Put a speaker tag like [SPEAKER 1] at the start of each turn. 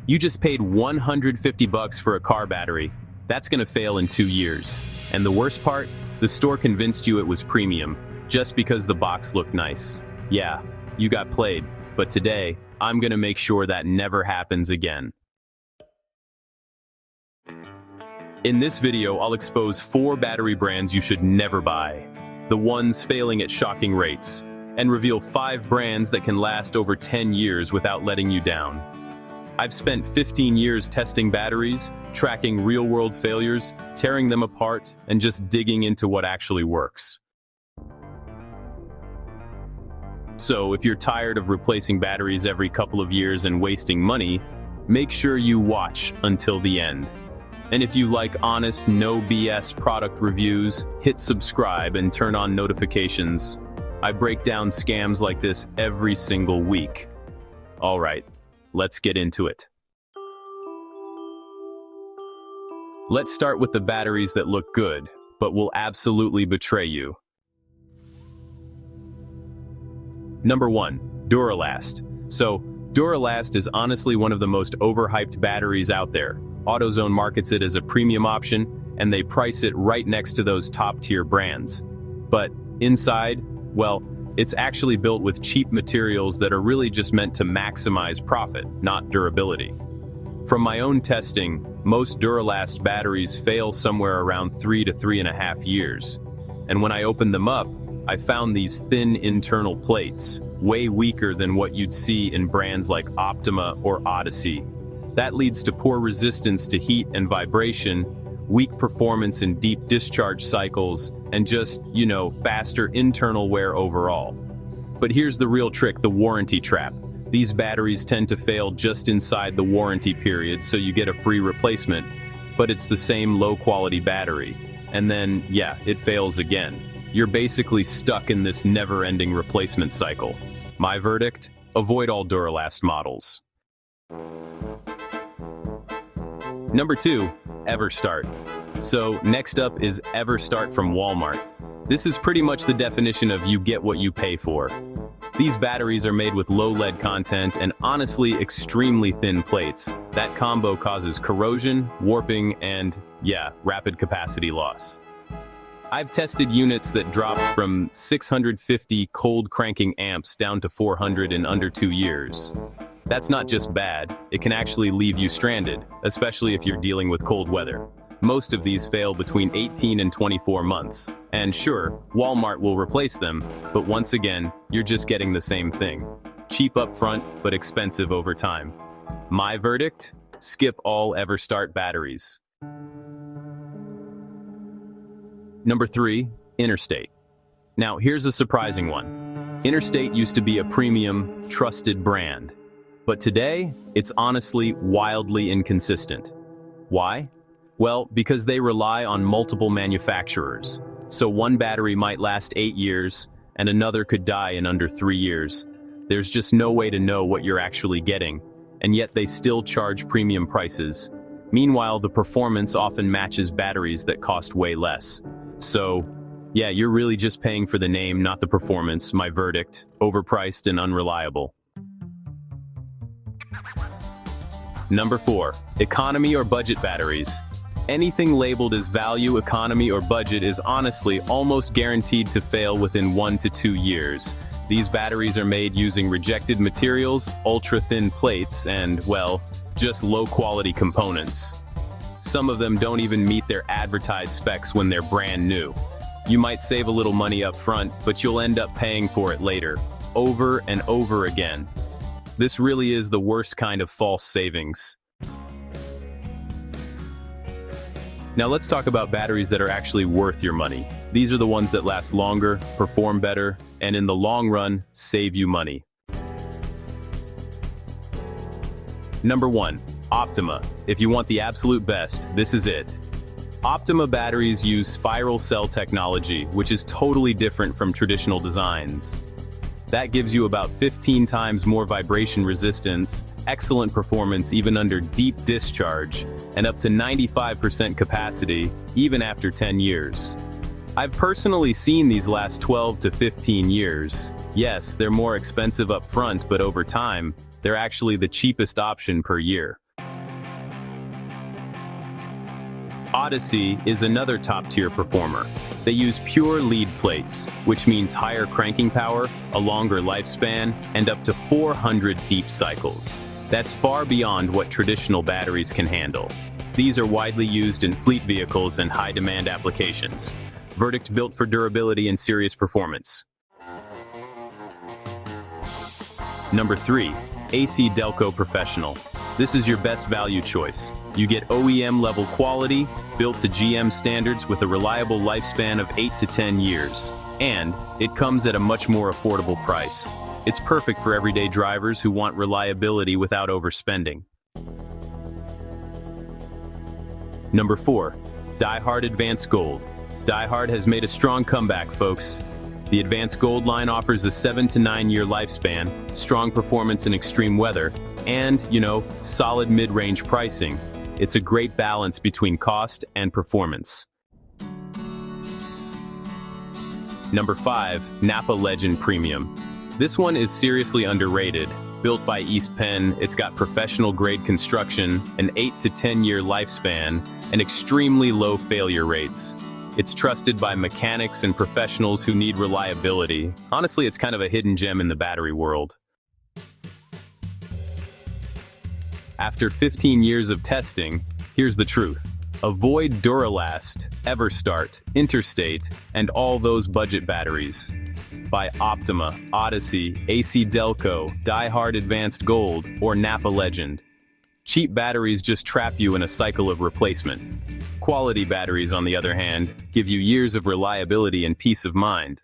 [SPEAKER 1] You just paid 150 bucks for a car battery. That's gonna fail in 2 years. And the worst part? The store convinced you it was premium, just because the box looked nice. Yeah, you got played, but today, I'm gonna make sure that never happens again. In this video, I'll expose 4 battery brands you should never buy, the ones failing at shocking rates, and reveal 5 brands that can last over 10 years without letting you down. I've spent 15 years testing batteries, tracking real-world failures, tearing them apart, and just digging into what actually works. So, if you're tired of replacing batteries every couple of years and wasting money, make sure you watch until the end. And if you like honest, no BS product reviews, hit subscribe and turn on notifications. I break down scams like this every single week. All right, let's get into it. Let's start with the batteries that look good, but will absolutely betray you. Number 1, Duralast. So, Duralast is honestly one of the most overhyped batteries out there. AutoZone markets it as a premium option, and they price it right next to those top-tier brands. But inside, well, it's actually built with cheap materials that are really just meant to maximize profit, not durability. From my own testing, most Duralast batteries fail somewhere around 3 to 3.5 years. And when I opened them up, I found these thin internal plates, way weaker than what you'd see in brands like Optima or Odyssey. That leads to poor resistance to heat and vibration, weak performance in deep discharge cycles, and just, faster internal wear overall. But here's the real trick, the warranty trap. These batteries tend to fail just inside the warranty period, so you get a free replacement, but it's the same low-quality battery. And then, it fails again. You're basically stuck in this never-ending replacement cycle. My verdict? Avoid all Duralast models. Number 2, EverStart. So next up is EverStart from Walmart. This is pretty much the definition of you get what you pay for. These batteries are made with low lead content and honestly extremely thin plates. That combo causes corrosion, warping, and rapid capacity loss. I've tested units that dropped from 650 cold cranking amps down to 400 in under 2 years. That's not just bad, it can actually leave you stranded, especially if you're dealing with cold weather. Most of these fail between 18 and 24 months. And sure, Walmart will replace them, but once again, you're just getting the same thing. Cheap up front, but expensive over time. My verdict? Skip all EverStart batteries. Number 3, Interstate. Now, here's a surprising one. Interstate used to be a premium, trusted brand. But today, it's honestly wildly inconsistent. Why? Well, because they rely on multiple manufacturers. So one battery might last 8 years, and another could die in under 3 years. There's just no way to know what you're actually getting, and yet they still charge premium prices. Meanwhile, the performance often matches batteries that cost way less. So, you're really just paying for the name, not the performance. My verdict, overpriced and unreliable. Number 4, economy or budget batteries. Anything labeled as value, economy, or budget is honestly almost guaranteed to fail within 1 to 2 years. These batteries are made using rejected materials, ultra-thin plates, and, just low-quality components. Some of them don't even meet their advertised specs when they're brand new. You might save a little money up front, but you'll end up paying for it later, over and over again. This really is the worst kind of false savings. Now let's talk about batteries that are actually worth your money. These are the ones that last longer, perform better, and in the long run, save you money. Number 1, Optima. If you want the absolute best, this is it. Optima batteries use spiral cell technology, which is totally different from traditional designs. That gives you about 15 times more vibration resistance, excellent performance even under deep discharge, and up to 95% capacity, even after 10 years. I've personally seen these last 12 to 15 years. Yes, they're more expensive up front, but over time, they're actually the cheapest option per year. Odyssey is another top-tier performer. They use pure lead plates, which means higher cranking power, a longer lifespan, and up to 400 deep cycles. That's far beyond what traditional batteries can handle. These are widely used in fleet vehicles and high-demand applications. Verdict built for durability and serious performance. Number 3. AC Delco Professional. This is your best value choice. You get OEM-level quality, built to GM standards with a reliable lifespan of 8 to 10 years. And it comes at a much more affordable price. It's perfect for everyday drivers who want reliability without overspending. Number 4. DieHard Advanced Gold. DieHard has made a strong comeback, folks. The Advanced Gold line offers a 7 to 9 year lifespan, strong performance in extreme weather, and, solid mid-range pricing. It's a great balance between cost and performance. Number 5. Napa Legend Premium. This one is seriously underrated. Built by East Penn, it's got professional-grade construction, an 8 to 10 year lifespan, and extremely low failure rates. It's trusted by mechanics and professionals who need reliability. Honestly, it's kind of a hidden gem in the battery world. After 15 years of testing, here's the truth. Avoid Duralast, EverStart, Interstate, and all those budget batteries. Buy Optima, Odyssey, AC Delco, DieHard Advanced Gold, or Napa Legend. Cheap batteries just trap you in a cycle of replacement. Quality batteries, on the other hand, give you years of reliability and peace of mind.